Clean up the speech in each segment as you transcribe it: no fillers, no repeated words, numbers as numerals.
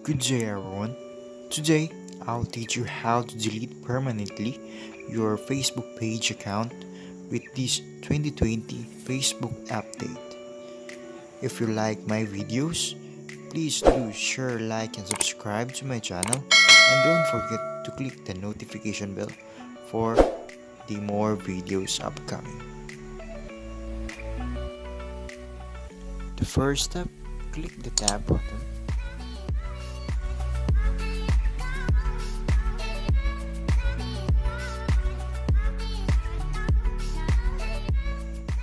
Good day everyone. Today I'll teach you how to delete permanently your Facebook page account with this 2020 Facebook update. If you like my videos, please do share, like and subscribe to my channel, and don't forget to click the notification bell for the more videos upcoming. The first step, click the tab button.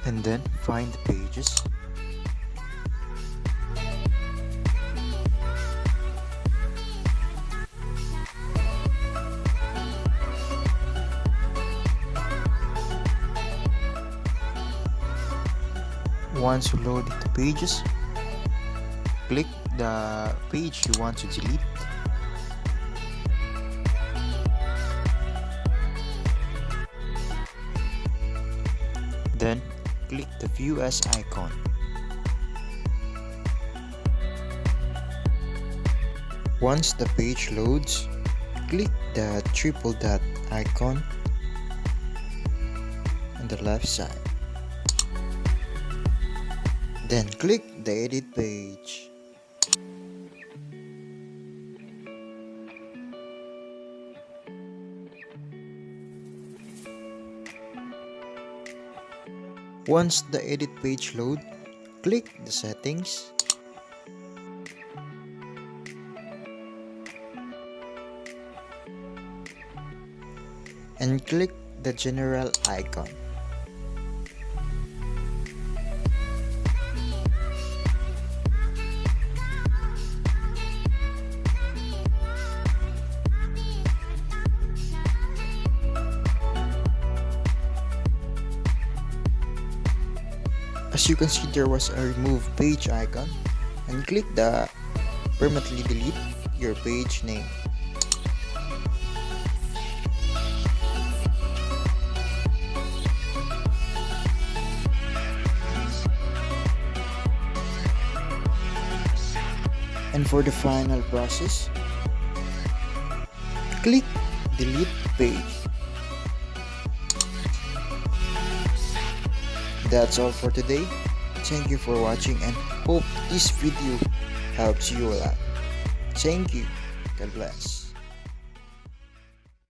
And then find the pages. Once you load the pages, click the page you want to delete. Then click the View As icon. Once the page loads, click the triple dot icon on the left side. Then click the Edit page. Once the edit page loads, click the settings. And click the general icon. As you can see, there was a remove page icon, and click the permanently delete your page name. And for the final process, click delete page. That's all for today. Thank you for watching and hope this video helps you a lot. Thank you. God bless.